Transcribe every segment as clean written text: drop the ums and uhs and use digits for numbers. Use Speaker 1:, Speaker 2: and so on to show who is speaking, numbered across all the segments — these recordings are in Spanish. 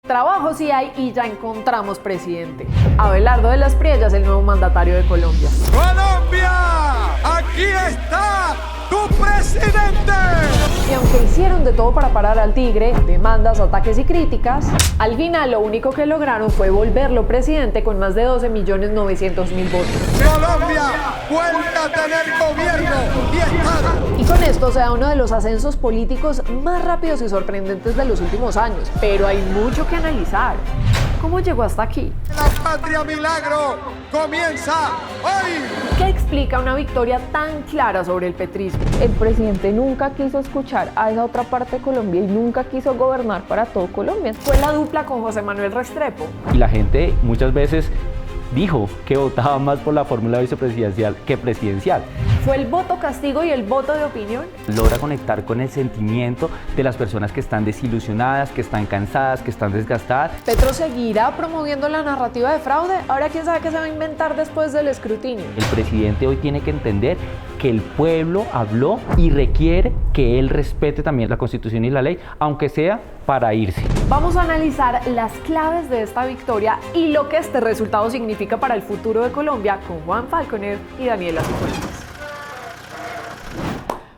Speaker 1: Trabajo sí hay y ya encontramos presidente. Abelardo de las Priellas, el nuevo mandatario de Colombia.
Speaker 2: ¡Colombia! ¡Aquí está tu presidente!
Speaker 1: Y aunque hicieron de todo para parar al tigre, demandas, ataques y críticas, al final lo único que lograron fue volverlo presidente con más de 12.900.000 votos.
Speaker 2: ¡Colombia vuelve a tener gobierno y Estado!
Speaker 1: Y con esto se da uno de los ascensos políticos más rápidos y sorprendentes de los últimos años. Pero hay mucho que analizar. ¿Cómo llegó hasta aquí?
Speaker 2: La patria milagro comienza hoy.
Speaker 1: ¿Qué explica una victoria tan clara sobre el petrismo?
Speaker 3: El presidente nunca quiso escuchar a esa otra parte de Colombia y nunca quiso gobernar para todo Colombia.
Speaker 1: Fue la dupla con José Manuel Restrepo.
Speaker 4: Y la gente muchas veces dijo que votaba más por la fórmula vicepresidencial que presidencial.
Speaker 1: ¿Fue el voto castigo y el voto de opinión?
Speaker 4: Logra conectar con el sentimiento de las personas que están desilusionadas, que están cansadas, que están desgastadas.
Speaker 1: ¿Petro seguirá promoviendo la narrativa de fraude? Ahora quién sabe qué se va a inventar después del escrutinio.
Speaker 4: El presidente hoy tiene que entender que el pueblo habló y requiere que él respete también la Constitución y la ley, aunque sea para irse.
Speaker 1: Vamos a analizar las claves de esta victoria y lo que este resultado significa para el futuro de Colombia con Juan Falconer y Daniela Cifuentes.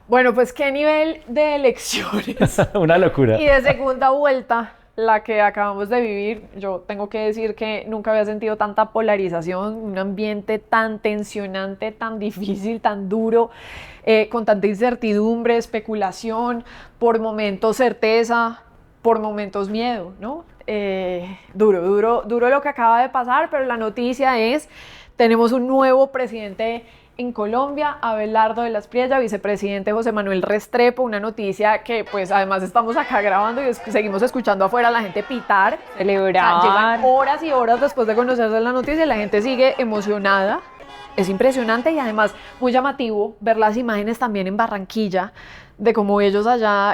Speaker 1: Bueno, pues qué nivel de elecciones.
Speaker 4: Una locura.
Speaker 1: Y de segunda vuelta, la que acabamos de vivir. Yo tengo que decir que nunca había sentido tanta polarización, un ambiente tan tensionante, tan difícil, tan duro, con tanta incertidumbre, especulación, por momentos certeza, por momentos miedo, ¿no? Duro lo que acaba de pasar, pero la noticia es, tenemos un nuevo presidente en Colombia, Abelardo de las Priellas, vicepresidente José Manuel Restrepo, una noticia que pues además estamos acá grabando y seguimos escuchando afuera a la gente pitar,
Speaker 3: celebrar.
Speaker 1: O sea, llevan horas y horas después de conocerse la noticia y la gente sigue emocionada. Es impresionante y además muy llamativo ver las imágenes también en Barranquilla de cómo ellos allá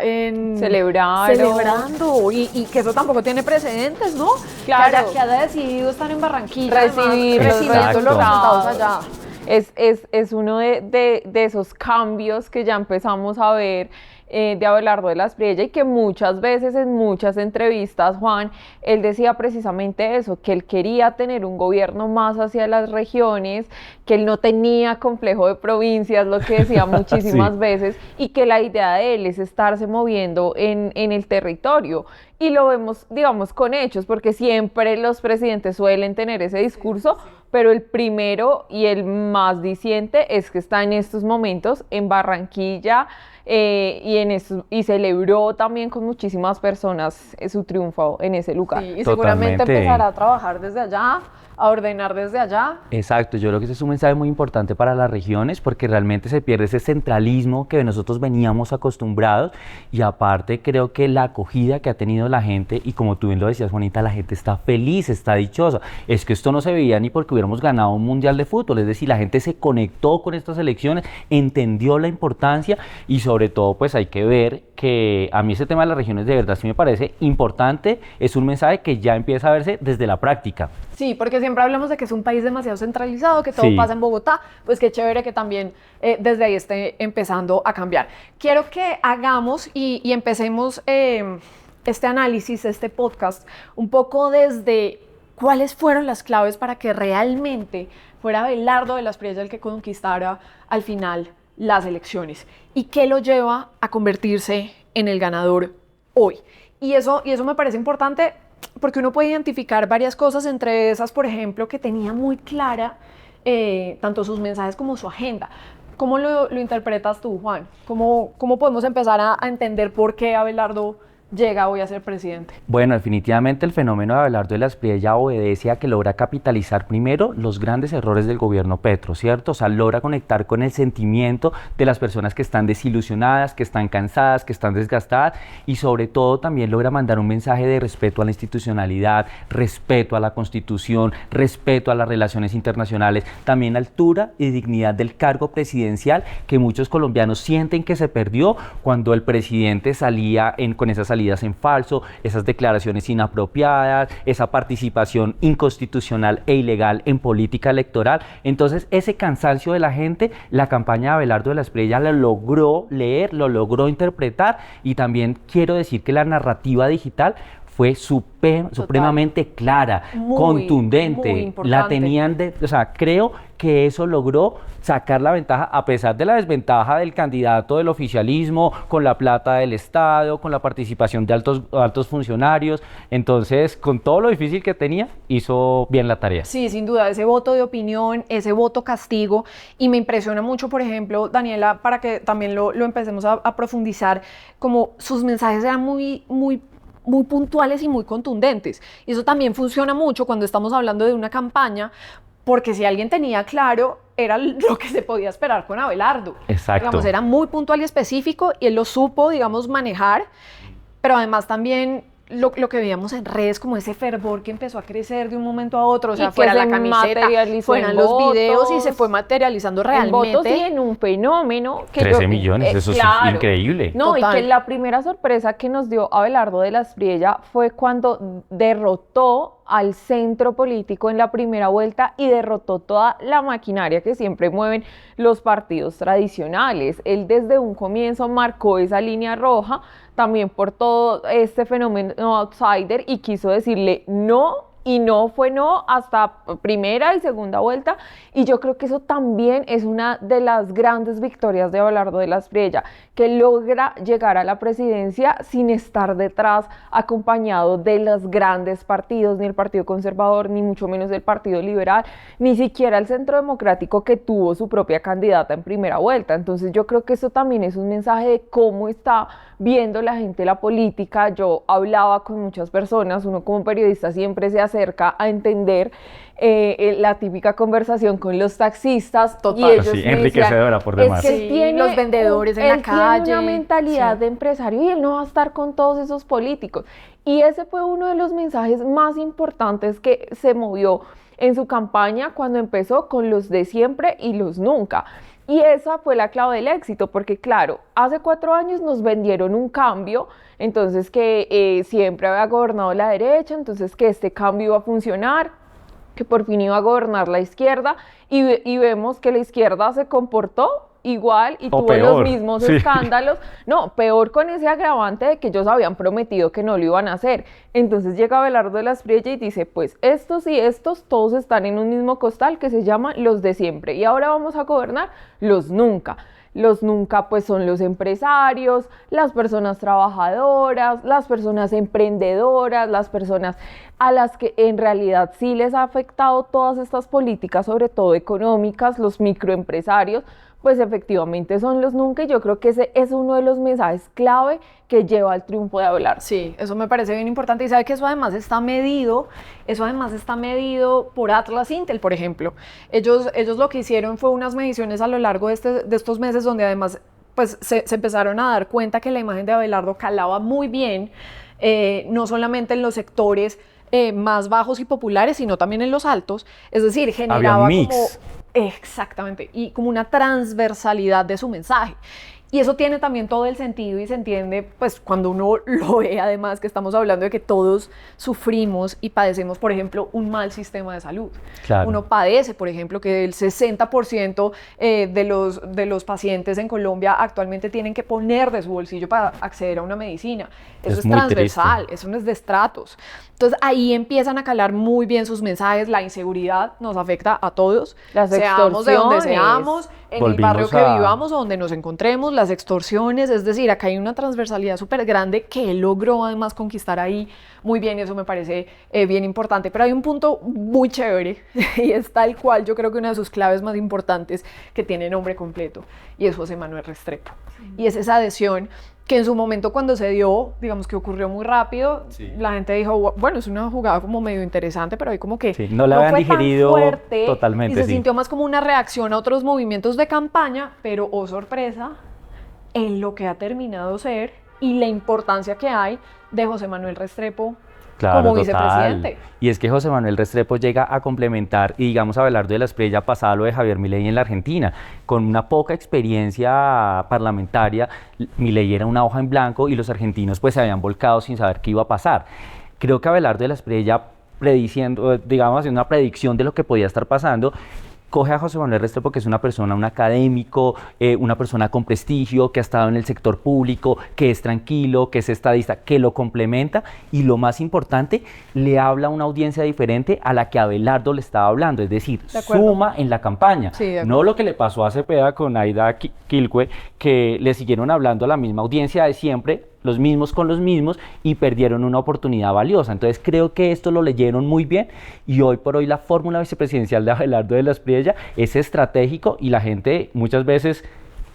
Speaker 1: celebrando y que eso tampoco tiene precedentes, ¿no?
Speaker 3: Claro.
Speaker 1: Que haya decidido estar en Barranquilla,
Speaker 3: recibiendo
Speaker 1: los resultados allá.
Speaker 3: Es uno de esos cambios que ya empezamos a ver de Abelardo de las Priellas y que muchas veces en muchas entrevistas, Juan, él decía precisamente eso, que él quería tener un gobierno más hacia las regiones, que él no tenía complejo de provincias, lo que decía muchísimas
Speaker 4: sí.
Speaker 3: veces, y que la idea de él es estarse moviendo en el territorio. Y lo vemos, digamos, con hechos, porque siempre los presidentes suelen tener ese discurso, pero el primero y el más diciente es que está en estos momentos en Barranquilla y celebró también con muchísimas personas su triunfo en ese lugar.
Speaker 1: Sí, y seguramente empezará a trabajar desde allá, a ordenar desde allá.
Speaker 4: Exacto, yo creo que ese es un mensaje muy importante para las regiones porque realmente se pierde ese centralismo que nosotros veníamos acostumbrados y aparte creo que la acogida que ha tenido la gente y como tú bien lo decías, Juanita, la gente está feliz, está dichosa. Es que esto no se veía ni porque hubiéramos ganado un mundial de fútbol, es decir, la gente se conectó con estas elecciones, entendió la importancia y sobre todo pues hay que ver que a mí ese tema de las regiones de verdad sí me parece importante, es un mensaje que ya empieza a verse desde la práctica.
Speaker 1: Sí, porque siempre hablamos de que es un país demasiado centralizado, que todo pasa en Bogotá, pues qué chévere que también desde ahí esté empezando a cambiar. Quiero que hagamos y empecemos este análisis, este podcast, un poco desde cuáles fueron las claves para que realmente fuera Abelardo de las Priellas el que conquistara al final las elecciones y qué lo lleva a convertirse en el ganador hoy. Y eso me parece importante porque uno puede identificar varias cosas, entre esas, por ejemplo, que tenía muy clara tanto sus mensajes como su agenda. ¿Cómo lo interpretas tú, Juan? ¿Cómo podemos empezar a entender por qué Abelardo llega hoy a ser presidente?
Speaker 4: Bueno, definitivamente el fenómeno de Abelardo de las Priellas obedece a que logra capitalizar primero los grandes errores del gobierno Petro, ¿cierto? O sea, logra conectar con el sentimiento de las personas que están desilusionadas, que están cansadas, que están desgastadas y sobre todo también logra mandar un mensaje de respeto a la institucionalidad, respeto a la Constitución, respeto a las relaciones internacionales, también altura y dignidad del cargo presidencial que muchos colombianos sienten que se perdió cuando el presidente salía con esas salidas en falso, esas declaraciones inapropiadas, esa participación inconstitucional e ilegal en política electoral. Entonces, ese cansancio de la gente, la campaña de Abelardo de las Priellas lo logró leer, lo logró interpretar y también quiero decir que la narrativa digital fue supremamente clara, contundente.
Speaker 1: Muy importante.
Speaker 4: La tenían o sea, creo que eso logró sacar la ventaja a pesar de la desventaja del candidato del oficialismo, con la plata del Estado, con la participación de altos funcionarios. Entonces, con todo lo difícil que tenía, hizo bien la tarea.
Speaker 1: Sí, sin duda, ese voto de opinión, ese voto castigo, y me impresiona mucho, por ejemplo, Daniela, para que también lo empecemos a profundizar, como sus mensajes eran muy puntuales y muy contundentes. Y eso también funciona mucho cuando estamos hablando de una campaña, porque si alguien tenía claro, era lo que se podía esperar con Abelardo.
Speaker 4: Exacto.
Speaker 1: Digamos, era muy puntual y específico y él lo supo, digamos, manejar, pero además también lo que veíamos en redes, como ese fervor que empezó a crecer de un momento a otro, o sea, fuera la camiseta, fueran los videos y se fue materializando realmente.
Speaker 3: En votos y en un fenómeno. Que
Speaker 4: 13 millones, eso
Speaker 3: claro,
Speaker 4: es increíble.
Speaker 3: No,
Speaker 1: Total.
Speaker 3: y que la primera sorpresa que nos dio Abelardo de la Espriella fue cuando derrotó al centro político en la primera vuelta y derrotó toda la maquinaria que siempre mueven los partidos tradicionales. Él desde un comienzo marcó esa línea roja también por todo este fenómeno outsider y quiso decirle no, y no fue no hasta primera y segunda vuelta, y yo creo que eso también es una de las grandes victorias de Abelardo de la Espriella, que logra llegar a la presidencia sin estar detrás acompañado de los grandes partidos, ni el Partido Conservador, ni mucho menos el Partido Liberal, ni siquiera el Centro Democrático, que tuvo su propia candidata en primera vuelta. Entonces yo creo que eso también es un mensaje de cómo está viendo la gente la política. Yo hablaba con muchas personas, uno como periodista siempre se acerca a entender la típica conversación con los taxistas.
Speaker 1: Total.
Speaker 3: Y ellos
Speaker 4: Sí,
Speaker 3: me
Speaker 4: enriquecedora
Speaker 3: decían,
Speaker 4: por demás.
Speaker 3: es que él
Speaker 1: Sí,
Speaker 3: tiene
Speaker 1: los vendedores en la calle.
Speaker 3: Él tiene una mentalidad
Speaker 1: Sí.
Speaker 3: de empresario y él no va a estar con todos esos políticos. Y ese fue uno de los mensajes más importantes que se movió en su campaña cuando empezó con los de siempre y los nunca. Y esa fue la clave del éxito, porque claro, hace 4 años nos vendieron un cambio, entonces que siempre había gobernado la derecha, entonces que este cambio iba a funcionar, que por fin iba a gobernar la izquierda, y vemos que la izquierda se comportó igual y
Speaker 4: O
Speaker 3: tuvo
Speaker 4: peor,
Speaker 3: los mismos
Speaker 4: sí.
Speaker 3: escándalos. No, peor con ese agravante de que ellos habían prometido que no lo iban a hacer. Entonces llega Abelardo de la Espriella y dice, pues estos y estos todos están en un mismo costal que se llama los de siempre, y ahora vamos a gobernar los nunca. Los nunca pues son los empresarios, las personas trabajadoras, las personas emprendedoras, las personas a las que en realidad sí les ha afectado todas estas políticas, sobre todo económicas, los microempresarios, pues efectivamente son los nunca, y yo creo que ese es uno de los mensajes clave que lleva al triunfo de Abelardo.
Speaker 1: Sí, eso me parece bien importante, y sabe que eso además está medido por Atlas Intel, por ejemplo. Ellos lo que hicieron fue unas mediciones a lo largo de estos meses, donde además pues se empezaron a dar cuenta que la imagen de Abelardo calaba muy bien, no solamente en los sectores más bajos y populares, sino también en los altos, es decir, generaba
Speaker 4: Había mix.
Speaker 1: como... Exactamente, y como una transversalidad de su mensaje. Y eso tiene también todo el sentido y se entiende, pues cuando uno lo ve, además, que estamos hablando de que todos sufrimos y padecemos, por ejemplo, un mal sistema de salud.
Speaker 4: Claro.
Speaker 1: Uno padece, por ejemplo, que el 60% de los pacientes en Colombia actualmente tienen que poner de su bolsillo para acceder a una medicina. Eso es
Speaker 4: muy
Speaker 1: transversal,
Speaker 4: triste.
Speaker 1: eso no es de estratos. Entonces ahí empiezan a calar muy bien sus mensajes. La inseguridad nos afecta a todos,
Speaker 3: Las
Speaker 1: seamos de donde
Speaker 3: extorsiones.
Speaker 1: seamos, en el barrio que vivamos o donde nos encontremos, las extorsiones, es decir, acá hay una transversalidad súper grande que él logró además conquistar ahí muy bien, y eso me parece bien importante. Pero hay un punto muy chévere y es tal cual, yo creo que una de sus claves más importantes, que tiene nombre completo, y es José Manuel Restrepo. Y es esa adhesión que en su momento, cuando se dio, digamos que ocurrió muy rápido,
Speaker 4: Sí.
Speaker 1: la gente dijo, bueno, es una jugada como medio interesante, pero ahí como que
Speaker 4: Sí, no la habían
Speaker 1: fue tan
Speaker 4: digerido
Speaker 1: fuerte,
Speaker 4: totalmente,
Speaker 1: y se
Speaker 4: sí.
Speaker 1: sintió más como una reacción a otros movimientos de campaña, pero oh sorpresa, en lo que ha terminado ser y la importancia que hay de José Manuel Restrepo
Speaker 4: Claro,
Speaker 1: como
Speaker 4: total.
Speaker 1: vicepresidente.
Speaker 4: Y es que José Manuel Restrepo llega a complementar, y digamos, Abelardo de la Espriella pasaba lo de Javier Milei en la Argentina. Con una poca experiencia parlamentaria, Milei era una hoja en blanco y los argentinos pues se habían volcado sin saber qué iba a pasar. Creo que Abelardo de la Espriella, prediciendo, digamos, haciendo una predicción de lo que podía estar pasando, coge a José Manuel Restrepo, que es una persona, un académico, una persona con prestigio, que ha estado en el sector público, que es tranquilo, que es estadista, que lo complementa y lo más importante, le habla a una audiencia diferente a la que Abelardo le estaba hablando, es decir, suma en la campaña.
Speaker 1: Sí,
Speaker 4: no lo que le pasó a Cepeda con Aida Quilcue, que le siguieron hablando a la misma audiencia de siempre, los mismos con los mismos, y perdieron una oportunidad valiosa. Entonces creo que esto lo leyeron muy bien y hoy por hoy la fórmula vicepresidencial de Abelardo de la Espriella es estratégico y la gente muchas veces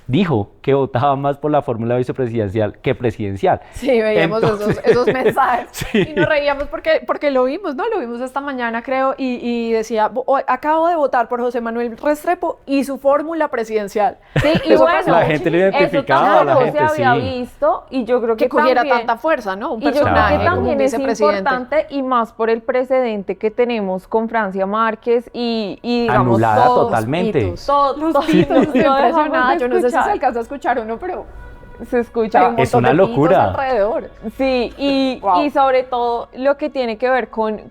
Speaker 4: dijo que votaba más por la fórmula vicepresidencial que presidencial.
Speaker 1: Sí, veíamos esos mensajes sí. Y nos reíamos porque lo vimos, ¿no? Lo vimos esta mañana, creo, y decía, acabo de votar por José Manuel Restrepo y su fórmula presidencial.
Speaker 3: Sí, y bueno,
Speaker 4: la gente lo identificaba,
Speaker 3: la gente se había visto, y yo creo que
Speaker 1: cogiera
Speaker 3: también,
Speaker 1: tanta fuerza, ¿no? Un
Speaker 3: y yo creo
Speaker 1: personaje
Speaker 3: que también
Speaker 1: como
Speaker 3: es
Speaker 1: vicepresidente.
Speaker 3: importante, y más por el precedente que tenemos con Francia Márquez y digamos,
Speaker 4: anulada
Speaker 3: todos
Speaker 4: totalmente.
Speaker 3: Todos
Speaker 1: Impresionada. Yo no sé si se alcanza a escuchar o no, pero
Speaker 3: se escucha.
Speaker 4: Es una locura.
Speaker 1: Alrededor.
Speaker 3: Sí, y sobre todo lo que tiene que ver con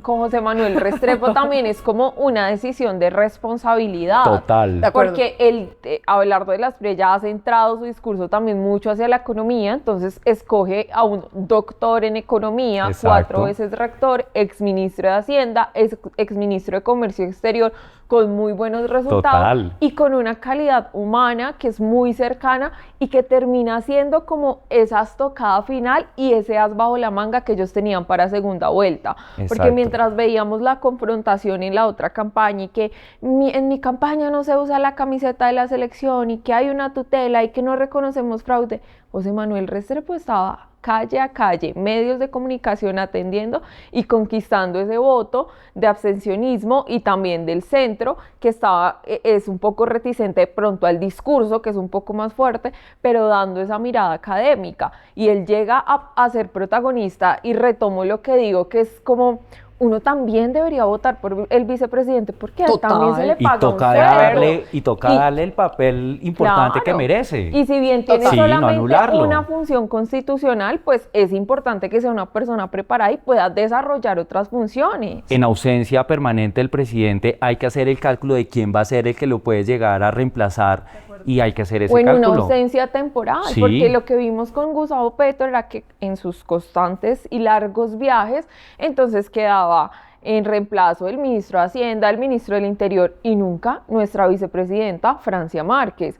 Speaker 3: José Manuel Restrepo también es como una decisión de responsabilidad.
Speaker 4: Total.
Speaker 3: Porque Abelardo de la Espriella ha centrado su discurso también mucho hacia la economía, entonces escoge a un doctor en economía,
Speaker 4: exacto,
Speaker 3: 4 veces rector, exministro de Hacienda, exministro de Comercio Exterior, con muy buenos resultados.
Speaker 4: Total.
Speaker 3: Y con una calidad humana que es muy cercana y que termina siendo como esa estocada final y ese as bajo la manga que ellos tenían para segunda vuelta.
Speaker 4: Exacto.
Speaker 3: Porque mientras veíamos la confrontación en la otra campaña y que en mi campaña no se usa la camiseta de la selección y que hay una tutela y que no reconocemos fraude, José Manuel Restrepo estaba calle a calle, medios de comunicación atendiendo y conquistando ese voto de abstencionismo y también del centro, que es un poco reticente de pronto al discurso, que es un poco más fuerte, pero dando esa mirada académica. Y él llega a ser protagonista, y retomo lo que digo, que es como uno también debería votar por el vicepresidente porque a él también se le paga un sueldo.
Speaker 4: Y toca darle el papel importante que merece.
Speaker 3: Y si bien tiene
Speaker 4: sí,
Speaker 3: solamente una función constitucional, pues es importante que sea una persona preparada y pueda desarrollar otras funciones.
Speaker 4: En ausencia permanente del presidente hay que hacer el cálculo de quién va a ser el que lo puede llegar a reemplazar y hay que hacer ese cálculo.
Speaker 3: O en una ausencia temporal,
Speaker 4: sí,
Speaker 3: porque lo que vimos con Gustavo Petro era que en sus constantes y largos viajes, entonces quedaba en reemplazo del ministro de Hacienda, el ministro del Interior y nunca nuestra vicepresidenta Francia Márquez.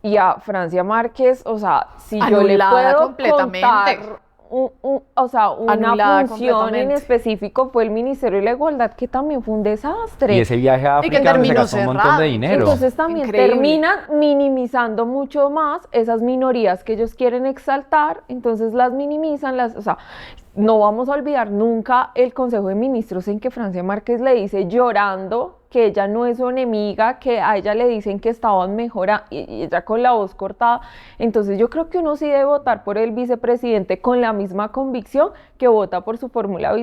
Speaker 3: Y a Francia Márquez, o sea, si yo le puedo contar una función en específico, fue el Ministerio de la Igualdad, que también fue un desastre.
Speaker 4: Y ese viaje a África se gastó un montón de dinero.
Speaker 3: Entonces también terminan minimizando mucho más esas minorías que ellos quieren exaltar, entonces las minimizan, no vamos a olvidar nunca el Consejo de Ministros en que Francia Márquez le dice llorando que ella no es su enemiga, que a ella le dicen que estaban mejor y ella con la voz cortada. Entonces yo creo que uno sí debe votar por el vicepresidente con la misma convicción que vota por su fórmula,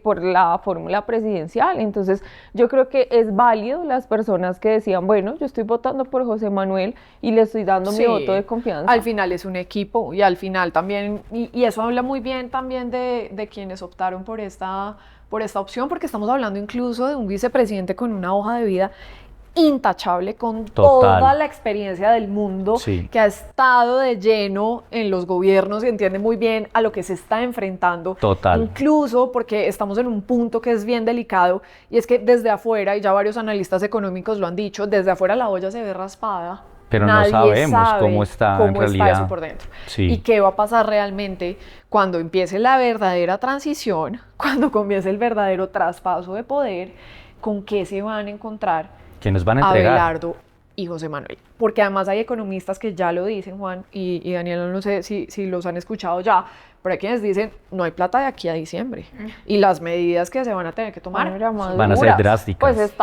Speaker 3: por la fórmula presidencial. Entonces yo creo que es válido las personas que decían, bueno, yo estoy votando por José Manuel y le estoy dando mi voto de confianza.
Speaker 1: Al final es un equipo y al final también, y eso habla muy bien también de quienes optaron por esta opción, porque estamos hablando incluso de un vicepresidente con una hoja de vida intachable, con toda la experiencia del mundo,
Speaker 4: sí,
Speaker 1: que ha estado de lleno en los gobiernos y entiende muy bien a lo que se está enfrentando.
Speaker 4: Total.
Speaker 1: Incluso porque estamos en un punto que es bien delicado, y es que desde afuera, y ya varios analistas económicos lo han dicho, desde afuera la olla se ve raspada.
Speaker 4: Pero no sabemos cómo está en realidad.
Speaker 1: Eso por dentro.
Speaker 4: Sí.
Speaker 1: Y qué va a pasar realmente cuando empiece la verdadera transición, cuando comience el verdadero traspaso de poder, con qué se van a encontrar
Speaker 4: ¿Quiénes van a entregar?
Speaker 1: Abelardo y José Manuel. Porque además hay economistas que ya lo dicen, Juan, y Daniela, no sé si los han escuchado ya, pero hay quienes dicen, no hay plata de aquí a diciembre. Y las medidas que se van a tener que tomar
Speaker 4: van a ser drásticas.
Speaker 3: Pues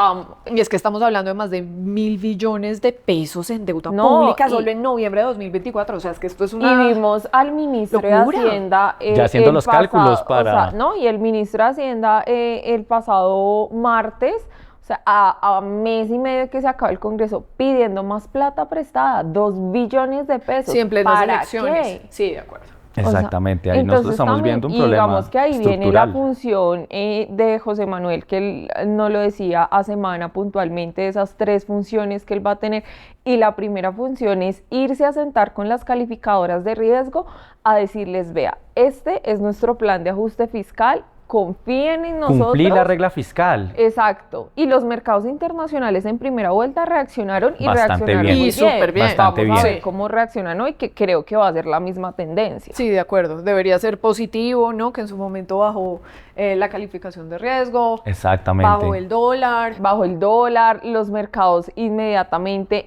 Speaker 1: y es que estamos hablando de más de 1.000 billones de pesos en deuda pública solo en noviembre de 2024. O sea, es que esto es una
Speaker 3: Y vimos al ministro
Speaker 1: locura
Speaker 3: de Hacienda
Speaker 4: ya haciendo los cálculos para...
Speaker 3: y el ministro de Hacienda el pasado martes, o sea, a mes y medio que se acaba el Congreso, pidiendo más plata prestada, 2 billones de pesos.
Speaker 1: Sí, en plenas
Speaker 3: ¿Para
Speaker 1: elecciones.
Speaker 3: qué?
Speaker 1: Sí, de acuerdo.
Speaker 4: Exactamente, ahí nosotros estamos
Speaker 3: también,
Speaker 4: viendo un
Speaker 3: y
Speaker 4: problema
Speaker 3: digamos que ahí viene la
Speaker 4: estructural.
Speaker 3: función de José Manuel, que él no lo decía a semana puntualmente, esas 3 funciones que él va a tener. Y la primera función es irse a sentar con las calificadoras de riesgo a decirles, vea, este es nuestro plan de ajuste fiscal, confíen en nosotros.
Speaker 4: Cumplir la regla fiscal.
Speaker 3: Exacto. Y los mercados internacionales en primera vuelta reaccionaron y
Speaker 4: Bastante
Speaker 3: reaccionaron
Speaker 4: bien.
Speaker 3: muy
Speaker 1: Y súper bien.
Speaker 4: Bastante
Speaker 3: Vamos a
Speaker 4: bien.
Speaker 3: ver cómo reaccionan hoy, que creo que va a ser la misma tendencia.
Speaker 1: Sí, de acuerdo. Debería ser positivo, ¿no? Que en su momento bajó la calificación de riesgo,
Speaker 4: Exactamente.
Speaker 1: bajó el dólar.
Speaker 3: Bajo el dólar, los mercados inmediatamente,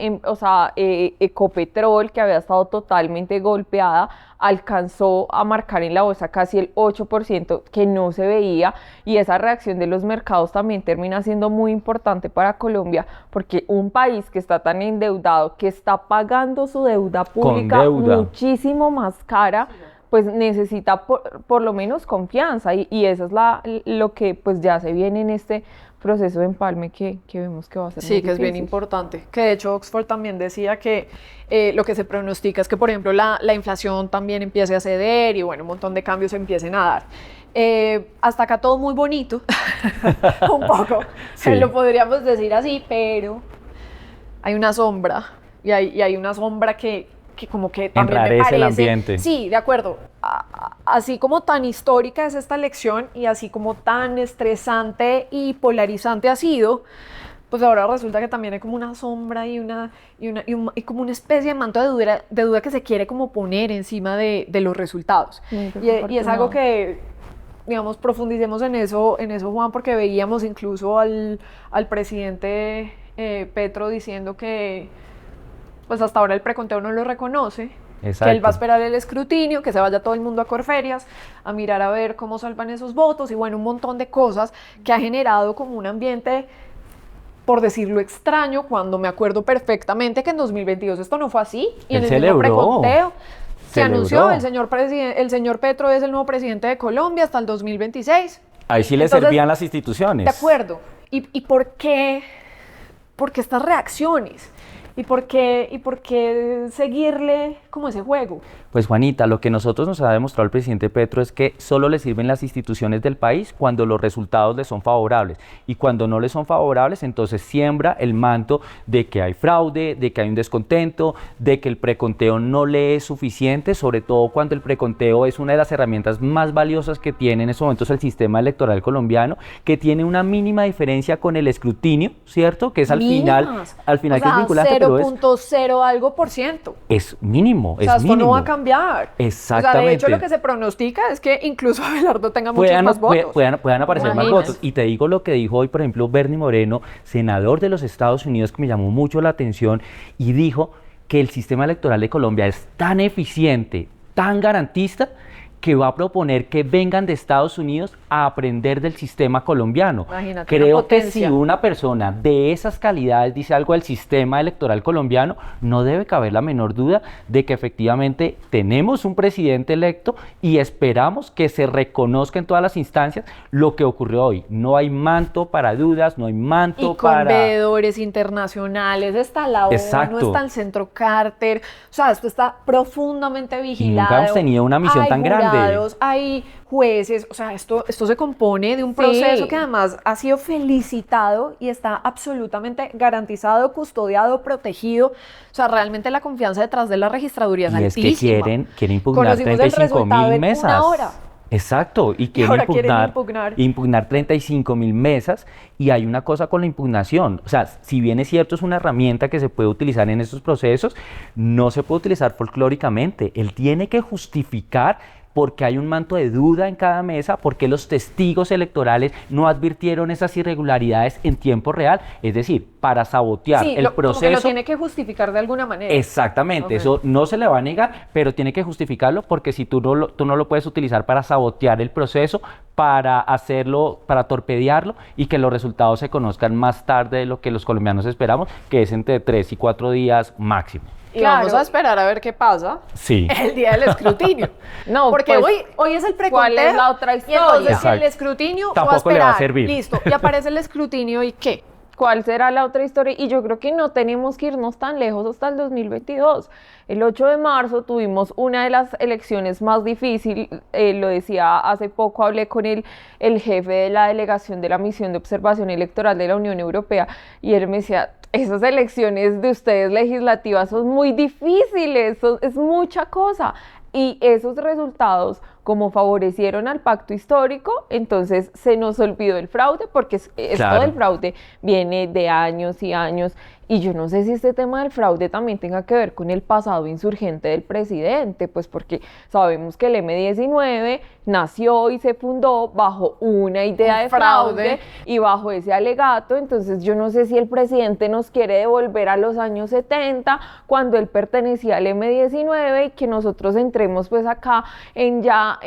Speaker 3: Ecopetrol, que había estado totalmente golpeada, alcanzó a marcar en la bolsa casi el 8% que no se veía, y esa reacción de los mercados también termina siendo muy importante para Colombia, porque un país que está tan endeudado, que está pagando su deuda pública
Speaker 4: deuda.
Speaker 3: muchísimo más cara, pues necesita por lo menos confianza, y eso es lo que pues ya se viene en este proceso de empalme que vemos que va a ser
Speaker 1: Sí,
Speaker 3: muy
Speaker 1: que es bien
Speaker 3: difícil.
Speaker 1: importante. Que de hecho Oxford también decía que lo que se pronostica es que, por ejemplo, la inflación también empiece a ceder y, bueno, un montón de cambios se empiecen a dar. Hasta acá todo muy bonito, un poco,
Speaker 4: Sí.
Speaker 1: lo podríamos decir así, pero hay una sombra, y hay una sombra que como que también me
Speaker 4: Enrarece
Speaker 1: parece...
Speaker 4: el ambiente.
Speaker 1: Sí, de acuerdo. Así como tan histórica es esta elección y así como tan estresante y polarizante ha sido, pues ahora resulta que también hay como una sombra y como una especie de manto de duda que se quiere como poner encima de los resultados.
Speaker 3: Muy
Speaker 1: Y es algo
Speaker 3: desafortunado.
Speaker 1: que, digamos, profundicemos en eso, Juan, porque veíamos incluso al presidente Petro diciendo que pues hasta ahora el preconteo no lo reconoce,
Speaker 4: Exacto.
Speaker 1: que él va a esperar el escrutinio, que se vaya todo el mundo a Corferias, a mirar a ver cómo salvan esos votos, y bueno, un montón de cosas que ha generado como un ambiente, por decirlo extraño, cuando me acuerdo perfectamente que en 2022 esto no fue así, y
Speaker 4: Él
Speaker 1: en el mismo
Speaker 4: celebró.
Speaker 1: preconteo se
Speaker 4: Celebró.
Speaker 1: anunció, el señor Petro es el nuevo presidente de Colombia hasta el 2026.
Speaker 4: Ahí sí le
Speaker 1: Entonces,
Speaker 4: servían las instituciones.
Speaker 1: De acuerdo. ¿Y por qué? ¿Por qué estas reacciones? ¿Y por qué seguirle como ese juego?
Speaker 4: Pues Juanita, lo que nosotros nos ha demostrado el presidente Petro es que solo le sirven las instituciones del país cuando los resultados le son favorables, y cuando no le son favorables, entonces siembra el manto de que hay fraude, de que hay un descontento, de que el preconteo no le es suficiente, sobre todo cuando el preconteo es una de las herramientas más valiosas que tiene en estos momentos el sistema electoral colombiano, que tiene una mínima diferencia con el escrutinio, ¿cierto? Que es al final
Speaker 1: O
Speaker 4: que es
Speaker 1: sea,
Speaker 4: vinculante, pero
Speaker 1: 0.0 algo por ciento.
Speaker 4: es mínimo,
Speaker 1: O sea,
Speaker 4: es
Speaker 1: esto
Speaker 4: mínimo.
Speaker 1: no va a cambiar.
Speaker 4: Exactamente.
Speaker 1: O sea, de hecho, lo que se pronostica es que incluso Abelardo tenga muchos más votos.
Speaker 4: Puedan aparecer más
Speaker 1: Imagínate.
Speaker 4: votos. Y te digo lo que dijo hoy, por ejemplo, Bernie Moreno, senador de los Estados Unidos, que me llamó mucho la atención, y dijo que el sistema electoral de Colombia es tan eficiente, tan garantista, que va a proponer que vengan de Estados Unidos a aprender del sistema colombiano.
Speaker 1: Imagínate,
Speaker 4: Creo
Speaker 1: una
Speaker 4: que
Speaker 1: potencia.
Speaker 4: si una persona de esas calidades dice algo del sistema electoral colombiano, no debe caber la menor duda de que efectivamente tenemos un presidente electo, y esperamos que se reconozca en todas las instancias lo que ocurrió hoy. No hay manto para dudas, no hay manto
Speaker 1: Y con
Speaker 4: para...
Speaker 1: veedores internacionales, está la ONU,
Speaker 4: Exacto.
Speaker 1: está el Centro Carter, o sea, esto está profundamente vigilado.
Speaker 4: nunca hemos tenido una misión
Speaker 1: hay
Speaker 4: tan grande.
Speaker 1: jurados, hay jueces, o sea, esto se compone de un
Speaker 3: Sí.
Speaker 1: proceso que además ha sido felicitado y está absolutamente garantizado, custodiado, protegido. O sea, realmente la confianza detrás de la registraduría es
Speaker 4: Y es que
Speaker 1: altísima.
Speaker 4: quieren impugnar
Speaker 1: Conocimos el
Speaker 4: 35.000
Speaker 1: resultado en
Speaker 4: mesas.
Speaker 1: una hora.
Speaker 4: Exacto, y quieren
Speaker 1: ahora quieren
Speaker 4: impugnar 35.000 mesas, y hay una cosa con la impugnación, o sea, si bien es cierto, es una herramienta que se puede utilizar en estos procesos, no se puede utilizar folclóricamente. Él tiene que justificar porque hay un manto de duda en cada mesa, porque los testigos electorales no advirtieron esas irregularidades en tiempo real, es decir, para sabotear
Speaker 1: Sí,
Speaker 4: el
Speaker 1: como que lo
Speaker 4: proceso.
Speaker 1: tiene que justificar de alguna manera.
Speaker 4: Exactamente,
Speaker 1: Ok.
Speaker 4: eso no se le va a negar, pero tiene que justificarlo, porque si tú no lo puedes utilizar para sabotear el proceso, para hacerlo, para torpedearlo, y que los resultados se conozcan más tarde de lo que los colombianos esperamos, que es entre 3 y 4 días máximo.
Speaker 1: Y
Speaker 3: Claro.
Speaker 1: vamos a esperar a ver qué pasa
Speaker 4: Sí.
Speaker 1: el día del escrutinio.
Speaker 3: No,
Speaker 1: porque
Speaker 3: pues,
Speaker 1: hoy es el preconteo.
Speaker 3: ¿cuál es la otra
Speaker 1: Y
Speaker 3: historia?
Speaker 1: entonces, si el
Speaker 4: Exacto.
Speaker 1: escrutinio
Speaker 4: Tampoco
Speaker 1: fue a
Speaker 4: le va a
Speaker 1: esperar,
Speaker 4: servir.
Speaker 1: listo, y aparece el escrutinio, ¿y qué?
Speaker 3: ¿Cuál será la otra historia? Y yo creo que no tenemos que irnos tan lejos hasta el 2022. El 8 de marzo tuvimos una de las elecciones más difíciles, lo decía hace poco, hablé con el jefe de la delegación de la misión de observación electoral de la Unión Europea y él me decía, esas elecciones de ustedes legislativas son muy difíciles, es mucha cosa. Y esos resultados, como favorecieron al pacto histórico, entonces se nos olvidó el fraude, porque esto del fraude viene de años y años. Y yo no sé si este tema del fraude también tenga que ver con el pasado insurgente del presidente, pues porque sabemos que el M-19 nació y se fundó bajo una idea de fraude y bajo ese alegato. Entonces yo no sé si el presidente nos quiere devolver a los años 70, cuando él pertenecía al M-19, y que nosotros entremos pues acá en ya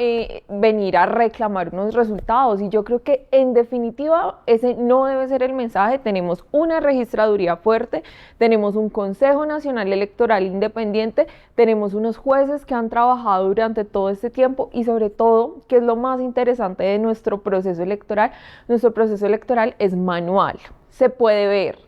Speaker 3: venir a reclamar unos resultados. Y yo creo que en definitiva ese no debe ser el mensaje. Tenemos una registraduría fuerte, tenemos un Consejo Nacional Electoral independiente, tenemos unos jueces que han trabajado durante todo este tiempo y sobre todo, que es lo más interesante de nuestro proceso electoral es manual, se puede ver.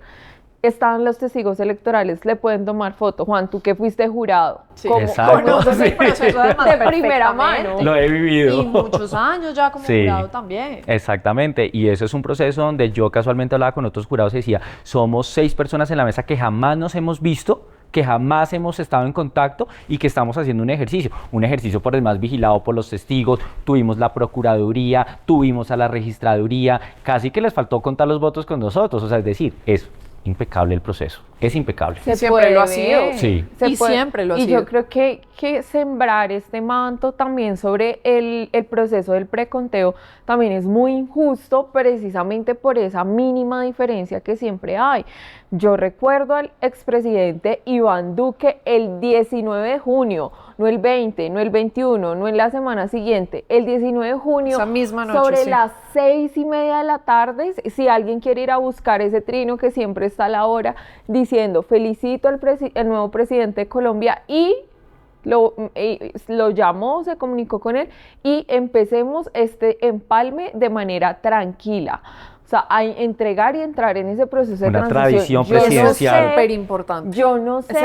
Speaker 3: Están los testigos electorales, le pueden tomar foto. Juan, tú que fuiste jurado,
Speaker 1: conoces el proceso de
Speaker 3: primera mano.
Speaker 4: Lo he vivido.
Speaker 1: Y muchos años ya como jurado también.
Speaker 4: Exactamente, y eso es un proceso donde yo casualmente hablaba con otros jurados y decía, somos 6 personas en la mesa que jamás nos hemos visto, que jamás hemos estado en contacto y que estamos haciendo un ejercicio por demás vigilado por los testigos. Tuvimos la procuraduría, tuvimos a la registraduría, casi que les faltó contar los votos con nosotros, o sea, es decir, es impecable el proceso, es impecable.
Speaker 1: Siempre lo ha sido.
Speaker 4: Sí.
Speaker 1: Siempre lo ha sido.
Speaker 3: Y yo creo que sembrar este manto también sobre el proceso del preconteo también es muy injusto, precisamente por esa mínima diferencia que siempre hay. Yo recuerdo al expresidente Iván Duque el 19 de junio, no el 20, no el 21, no en la semana siguiente, el 19 de junio,
Speaker 1: esa misma noche,
Speaker 3: sobre las 6:30 de la tarde, si alguien quiere ir a buscar ese trino que siempre está a la hora, diciendo felicito al nuevo presidente de Colombia, y lo llamó, se comunicó con él y empecemos este empalme de manera tranquila. O sea, entregar y entrar en ese proceso de transición.
Speaker 4: Una tradición presidencial.
Speaker 1: Súper importante.
Speaker 3: Yo no sé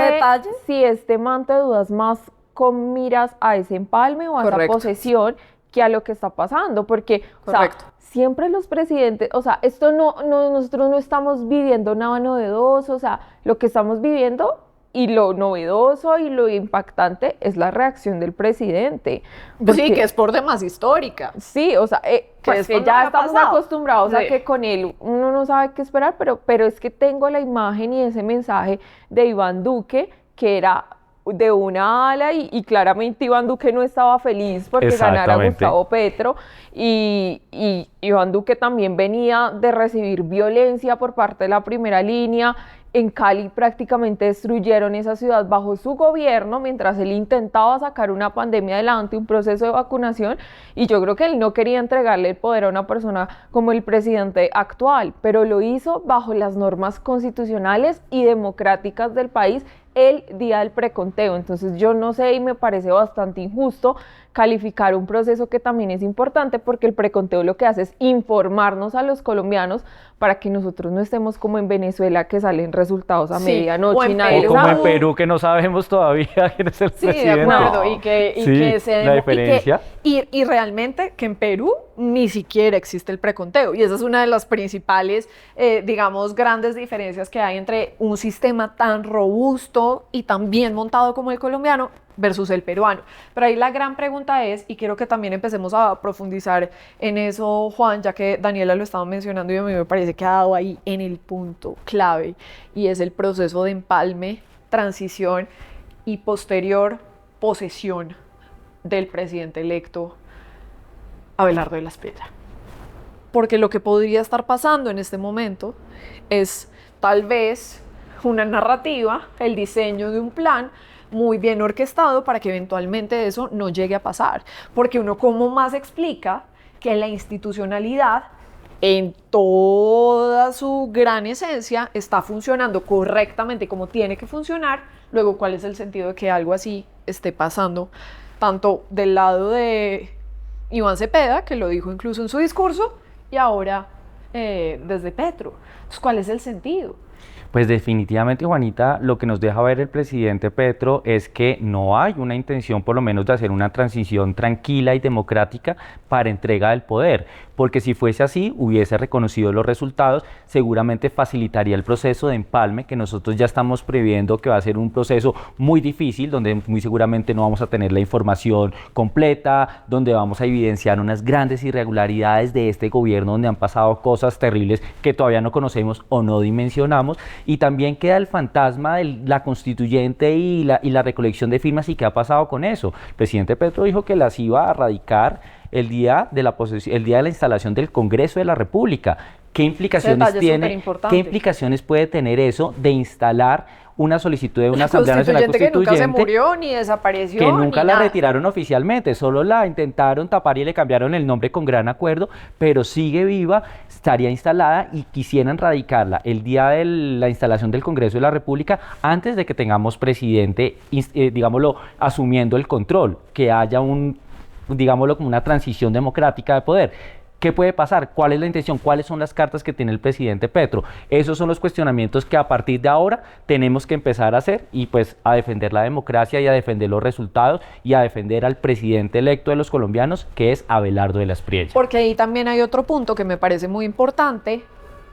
Speaker 3: si este manto de dudas más con miras a ese empalme o a esa posesión que a lo que está pasando, porque o sea, siempre los presidentes, o sea, esto nosotros no estamos viviendo nada novedoso, o sea, lo que estamos viviendo y lo novedoso y lo impactante es la reacción del presidente.
Speaker 1: Sí, que es por demás histórica.
Speaker 3: Sí, o sea, pues que ya estamos acostumbrados a que con él uno no sabe qué esperar, pero es que tengo la imagen y ese mensaje de Iván Duque, que era de una ala y claramente Iván Duque no estaba feliz porque ganara Gustavo Petro y Iván Duque también venía de recibir violencia por parte de la primera línea. En Cali prácticamente destruyeron esa ciudad bajo su gobierno mientras él intentaba sacar una pandemia adelante, un proceso de vacunación, y yo creo que él no quería entregarle el poder a una persona como el presidente actual, pero lo hizo bajo las normas constitucionales y democráticas del país el día del preconteo. Entonces yo no sé, y me parece bastante injusto calificar un proceso que también es importante, porque el preconteo lo que hace es informarnos a los colombianos para que nosotros no estemos como en Venezuela, que salen resultados a medianoche.
Speaker 4: O como en Perú, que no sabemos todavía quién es el presidente.
Speaker 1: Sí, de acuerdo, y que se
Speaker 4: la diferencia.
Speaker 1: Y realmente que en Perú ni siquiera existe el preconteo, y esa es una de las principales, digamos, grandes diferencias que hay entre un sistema tan robusto y tan bien montado como el colombiano versus el peruano. Pero ahí la gran pregunta es, y quiero que también empecemos a profundizar en eso, Juan, ya que Daniela lo estaba mencionando y a mí me parece que ha dado ahí en el punto clave, y es el proceso de empalme, transición y posterior posesión del presidente electo Abelardo de la Espriella. Porque lo que podría estar pasando en este momento es tal vez una narrativa, el diseño de un plan muy bien orquestado para que eventualmente eso no llegue a pasar. Porque uno, ¿cómo más explica que la institucionalidad en toda su gran esencia está funcionando correctamente como tiene que funcionar? Luego, ¿cuál es el sentido de que algo así esté pasando tanto del lado de Iván Cepeda, que lo dijo incluso en su discurso, y ahora desde Petro. Entonces, ¿cuál es el sentido?
Speaker 4: Pues definitivamente, Juanita, lo que nos deja ver el presidente Petro es que no hay una intención, por lo menos, de hacer una transición tranquila y democrática para entrega del poder, porque si fuese así, hubiese reconocido los resultados, seguramente facilitaría el proceso de empalme, que nosotros ya estamos previendo que va a ser un proceso muy difícil, donde muy seguramente no vamos a tener la información completa, donde vamos a evidenciar unas grandes irregularidades de este gobierno, donde han pasado cosas terribles que todavía no conocemos o no dimensionamos. Y también queda el fantasma de la constituyente y la recolección de firmas y qué ha pasado con eso. El presidente Petro dijo que las iba a radicar el día de la instalación del Congreso de la República. ¿Qué implicaciones tiene? ¿Qué implicaciones puede tener eso de instalar una solicitud de una Asamblea Nacional Constituyente
Speaker 1: que nunca se murió ni desapareció?
Speaker 4: Que nunca
Speaker 1: ni
Speaker 4: la
Speaker 1: nada.
Speaker 4: retiraron oficialmente, solo la intentaron tapar y le cambiaron el nombre con gran acuerdo, pero sigue viva, estaría instalada y quisieran radicarla el día de la instalación del Congreso de la República antes de que tengamos presidente, digámoslo, asumiendo el control, que haya digámoslo, como una transición democrática de poder. ¿Qué puede pasar? ¿Cuál es la intención? ¿Cuáles son las cartas que tiene el presidente Petro? Esos son los cuestionamientos que a partir de ahora tenemos que empezar a hacer y pues a defender la democracia y a defender los resultados y a defender al presidente electo de los colombianos, que es Abelardo de la Espriella.
Speaker 1: Porque ahí también hay otro punto que me parece muy importante,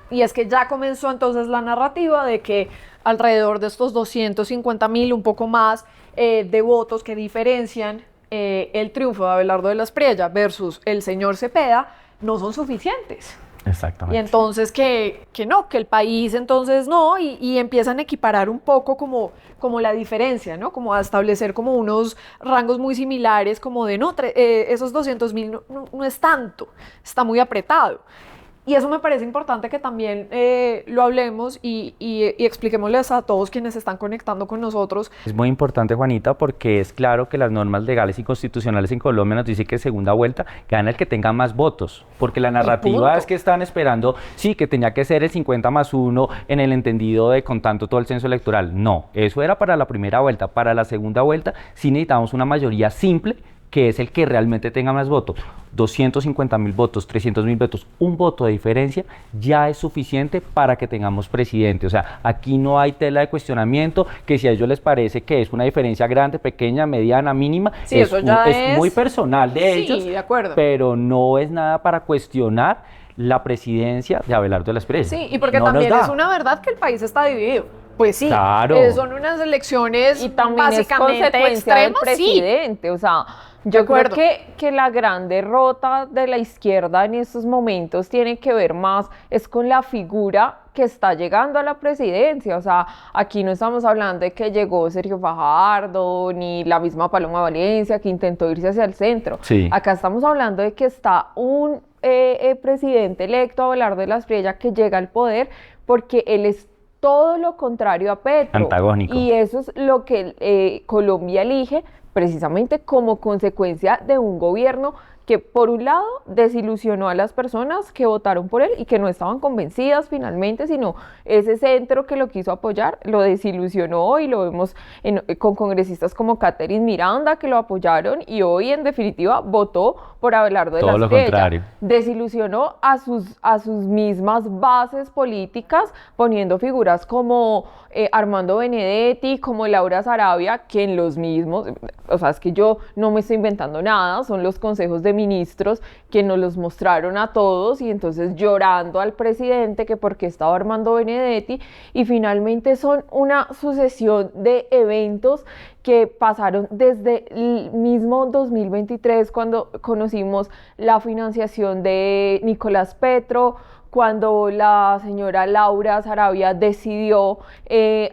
Speaker 1: y es que ya comenzó entonces la narrativa de que alrededor de estos 250.000, un poco más, de votos que diferencian el triunfo de Abelardo de la Espriella versus el señor Cepeda, no son suficientes.
Speaker 4: Exactamente.
Speaker 1: Y entonces que el país entonces no, y empiezan a equiparar un poco como la diferencia, ¿no? Como a establecer como unos rangos muy similares, como de esos 200.000 no es tanto, está muy apretado. Y eso me parece importante que también lo hablemos y expliquémosles a todos quienes se están conectando con nosotros.
Speaker 4: Es muy importante, Juanita, porque es claro que las normas legales y constitucionales en Colombia nos dicen que segunda vuelta gana el que tenga más votos, porque la narrativa es que están esperando, sí, que tenía que ser el 50+1 en el entendido de contando todo el censo electoral. No, eso era para la primera vuelta. Para la segunda vuelta sí necesitamos una mayoría simple, que es el que realmente tenga más votos. 250.000 votos, 300.000 votos, un voto de diferencia ya es suficiente para que tengamos presidente. O sea, aquí no hay tela de cuestionamiento, que si a ellos les parece que es una diferencia grande, pequeña, mediana, mínima,
Speaker 1: sí, eso ya
Speaker 4: es muy personal de ellos,
Speaker 1: de acuerdo.
Speaker 4: Pero no es nada para cuestionar la presidencia de Abelardo de la Espriella.
Speaker 1: Sí, y porque también es una verdad que el país está dividido. Pues sí,
Speaker 4: claro.
Speaker 1: Son unas elecciones
Speaker 3: y también
Speaker 1: básicamente
Speaker 3: es consecuencia del presidente,
Speaker 1: sí.
Speaker 3: O sea, yo creo que la gran derrota de la izquierda en estos momentos tiene que ver más es con la figura que está llegando a la presidencia. O sea, aquí no estamos hablando de que llegó Sergio Fajardo ni la misma Paloma Valencia que intentó irse hacia el centro.
Speaker 4: Sí.
Speaker 3: Acá estamos hablando de que está un presidente electo, Abelardo de la Espriella, que llega al poder porque él es todo lo contrario a Petro.
Speaker 4: Antagónico.
Speaker 3: Y eso es lo que Colombia elige precisamente como consecuencia de un gobierno que por un lado desilusionó a las personas que votaron por él y que no estaban convencidas finalmente, sino ese centro que lo quiso apoyar lo desilusionó, y lo vemos con congresistas como Catherine Miranda que lo apoyaron y hoy en definitiva votó por Abelardo de la Espriella. Todo lo contrario. Desilusionó a sus mismas bases políticas, poniendo figuras como Armando Benedetti, como Laura Sarabia, que en los mismos, o sea, es que yo no me estoy inventando nada, son los consejos de ministros que nos los mostraron a todos, y entonces llorando al presidente que porque estaba Armando Benedetti, y finalmente son una sucesión de eventos que pasaron desde el mismo 2023, cuando conocimos la financiación de Nicolás Petro, cuando la señora Laura Sarabia decidió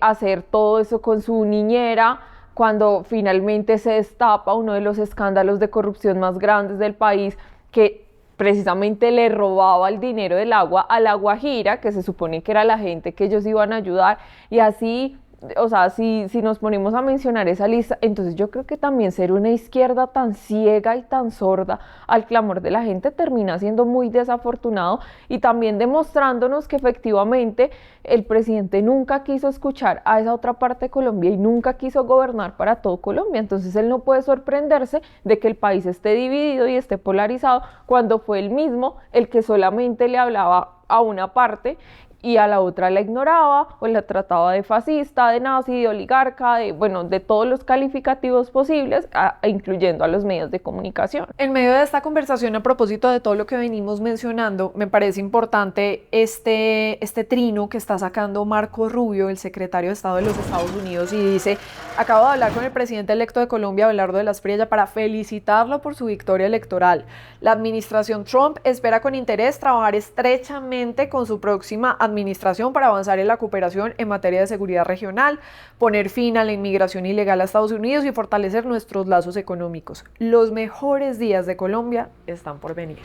Speaker 3: hacer todo eso con su niñera, cuando finalmente se destapa uno de los escándalos de corrupción más grandes del país, que precisamente le robaba el dinero del agua a La Guajira, que se supone que era la gente que ellos iban a ayudar, y así. O sea, si nos ponemos a mencionar esa lista, entonces yo creo que también ser una izquierda tan ciega y tan sorda al clamor de la gente termina siendo muy desafortunado, y también demostrándonos que efectivamente el presidente nunca quiso escuchar a esa otra parte de Colombia y nunca quiso gobernar para todo Colombia. Entonces él no puede sorprenderse de que el país esté dividido y esté polarizado, cuando fue él mismo el que solamente le hablaba a una parte y a la otra la ignoraba o la trataba de fascista, de nazi, de oligarca, de todos los calificativos posibles, incluyendo a los medios de comunicación.
Speaker 1: En medio de esta conversación, a propósito de todo lo que venimos mencionando, me parece importante este trino que está sacando Marco Rubio, el secretario de Estado de los Estados Unidos, y dice: acabo de hablar con el presidente electo de Colombia, Abelardo de la Espriella, para felicitarlo por su victoria electoral. La administración Trump espera con interés trabajar estrechamente con su próxima administración para avanzar en la cooperación en materia de seguridad regional, poner fin a la inmigración ilegal a Estados Unidos y fortalecer nuestros lazos económicos. Los mejores días de Colombia están por venir.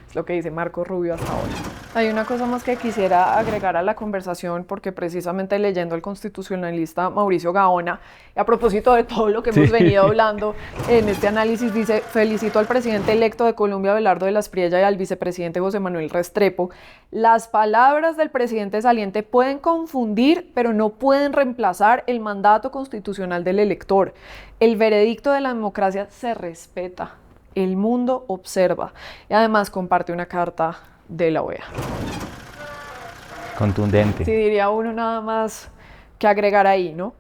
Speaker 1: Es lo que dice Marco Rubio hasta ahora. Hay una cosa más que quisiera agregar a la conversación, porque precisamente leyendo al constitucionalista Mauricio Gaona, a propósito de todo lo que hemos venido hablando en este análisis, dice: felicito al presidente electo de Colombia, Abelardo de la Espriella, y al vicepresidente José Manuel Restrepo. Las palabras del presidente saliente pueden confundir, pero no pueden reemplazar el mandato constitucional del elector. El veredicto de la democracia se respeta. El mundo observa. Y además comparte una carta de la OEA.
Speaker 4: Contundente.
Speaker 1: Sí, diría uno nada más que agregar ahí, ¿no?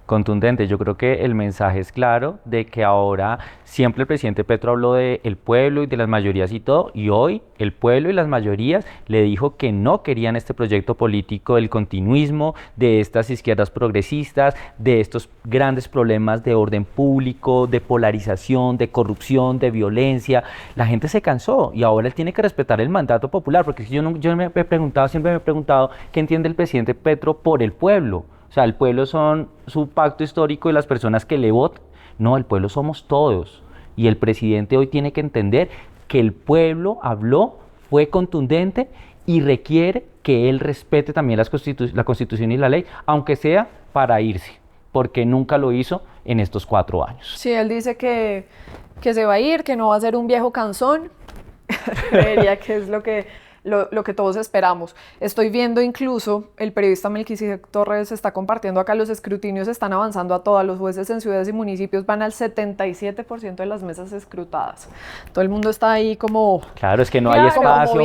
Speaker 4: Contundente. Yo creo que el mensaje es claro de que ahora siempre el presidente Petro habló del pueblo y de las mayorías y todo, y hoy el pueblo y las mayorías le dijo que no querían este proyecto político del continuismo, de estas izquierdas progresistas, de estos grandes problemas de orden público, de polarización, de corrupción, de violencia. La gente se cansó y ahora él tiene que respetar el mandato popular, porque yo siempre me he preguntado qué entiende el presidente Petro por el pueblo. O sea, el pueblo son su pacto histórico y las personas que le votan. No, el pueblo somos todos. Y el presidente hoy tiene que entender que el pueblo habló, fue contundente y requiere que él respete también la Constitución y la ley, aunque sea para irse, porque nunca lo hizo en estos 4 años.
Speaker 1: Sí, él dice que se va a ir, que no va a ser un viejo cansón. Creería que es lo que todos esperamos. Estoy viendo incluso, el periodista Melquisedec Torres está compartiendo acá, los escrutinios están avanzando a todas. Los jueces en ciudades y municipios van al 77% de las mesas escrutadas. Todo el mundo está ahí como...
Speaker 4: Claro, es que no hay espacio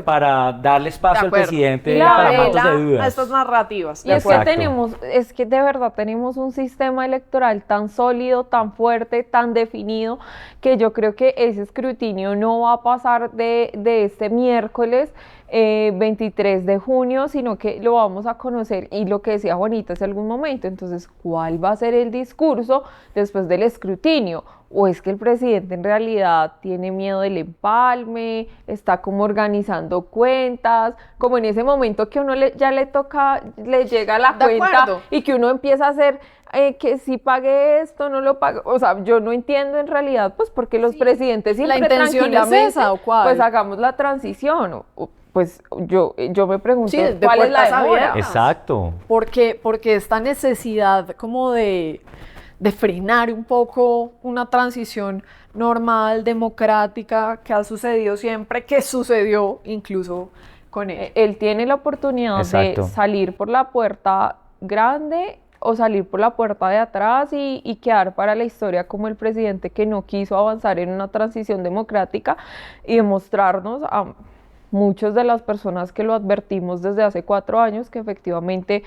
Speaker 4: para darle espacio al presidente para mantos de dudas.
Speaker 1: A estas narrativas.
Speaker 3: Y es que de verdad tenemos un sistema electoral tan sólido, tan fuerte, tan definido, que yo creo que ese escrutinio no va a pasar de este miércoles 23 de junio, sino que lo vamos a conocer, y lo que decía Juanita hace algún momento. Entonces, ¿cuál va a ser el discurso después del escrutinio? ¿O es que el presidente en realidad tiene miedo del empalme, está como organizando cuentas, como en ese momento que uno le llega la cuenta y que uno empieza a hacer que si pague esto, no lo pague? O sea, yo no entiendo en realidad, pues, porque los presidentes siempre
Speaker 1: la intención
Speaker 3: tranquilamente,
Speaker 1: es esa, ¿o cuál?
Speaker 3: Pues hagamos la transición. Pues yo me pregunto,
Speaker 1: de
Speaker 3: ¿cuál es la demora?
Speaker 4: Exacto.
Speaker 1: Porque esta necesidad como de frenar un poco una transición normal, democrática, que ha sucedido siempre, que sucedió incluso con él.
Speaker 3: Él tiene la oportunidad de salir por la puerta grande o salir por la puerta de atrás y quedar para la historia como el presidente que no quiso avanzar en una transición democrática, y demostrarnos a muchas de las personas que lo advertimos desde hace 4 años que efectivamente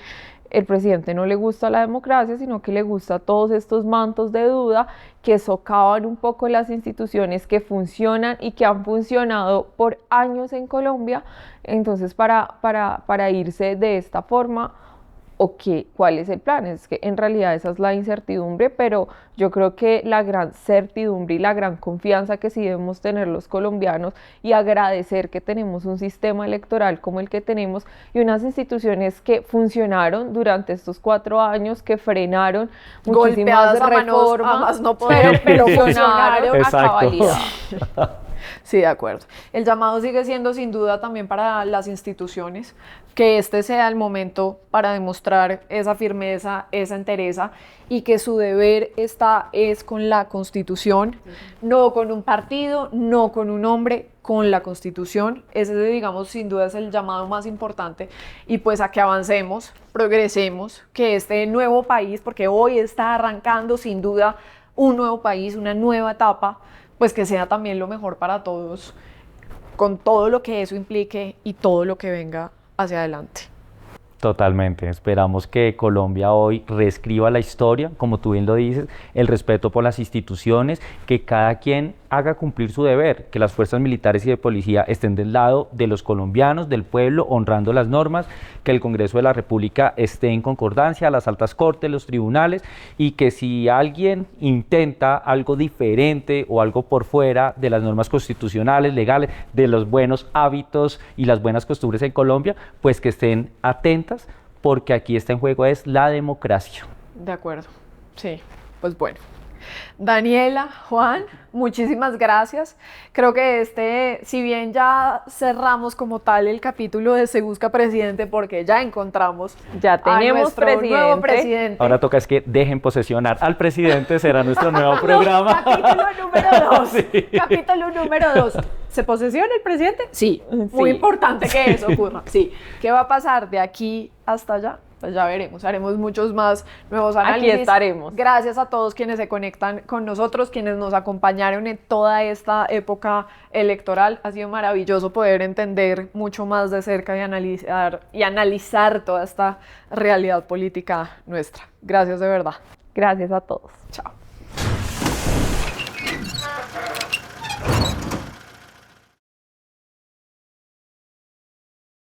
Speaker 3: el presidente no le gusta la democracia, sino que le gusta todos estos mantos de duda que socavan un poco las instituciones que funcionan y que han funcionado por años en Colombia. Entonces, para irse de esta forma, ¿cuál es el plan? Es que en realidad esa es la incertidumbre, pero yo creo que la gran certidumbre y la gran confianza que sí debemos tener los colombianos, y agradecer que tenemos un sistema electoral como el que tenemos y unas instituciones que funcionaron durante estos 4 años, que frenaron muchísimas reformas, pero funcionaron a cabalidad.
Speaker 1: Sí, de acuerdo. El llamado sigue siendo sin duda también para las instituciones, que este sea el momento para demostrar esa firmeza, esa entereza, y que su deber es con la Constitución, no con un partido, no con un hombre, con la Constitución. Ese, digamos, sin duda es el llamado más importante, y pues a que avancemos, progresemos, que este nuevo país, porque hoy está arrancando sin duda un nuevo país, una nueva etapa, pues que sea también lo mejor para todos con todo lo que eso implique y todo lo que venga hacia adelante.
Speaker 4: Totalmente. Esperamos que Colombia hoy reescriba la historia, como tú bien lo dices, el respeto por las instituciones, que cada quien haga cumplir su deber, que las fuerzas militares y de policía estén del lado de los colombianos, del pueblo, honrando las normas, que el Congreso de la República esté en concordancia, las altas cortes, los tribunales, y que si alguien intenta algo diferente o algo por fuera de las normas constitucionales, legales, de los buenos hábitos y las buenas costumbres en Colombia, pues que estén atentas, porque aquí está en juego es la democracia.
Speaker 1: De acuerdo, sí, pues bueno. Daniela, Juan, muchísimas gracias. Creo que si bien ya cerramos como tal el capítulo de Se Busca Presidente, porque ya encontramos
Speaker 3: ya tenemos
Speaker 1: nuevo presidente.
Speaker 4: Ahora toca es que dejen posesionar al presidente, será nuestro nuevo programa.
Speaker 1: Capítulo número 2.
Speaker 4: Sí.
Speaker 1: Capítulo número 2. ¿Se posesiona el presidente? Sí. Muy importante que eso ocurra. Sí. ¿Qué va a pasar de aquí hasta allá? Pues ya veremos, haremos muchos más nuevos análisis.
Speaker 3: Aquí estaremos.
Speaker 1: Gracias a todos quienes se conectan con nosotros, quienes nos acompañaron en toda esta época electoral. Ha sido maravilloso poder entender mucho más de cerca y analizar toda esta realidad política nuestra. Gracias de verdad.
Speaker 3: Gracias a todos.
Speaker 1: Chao.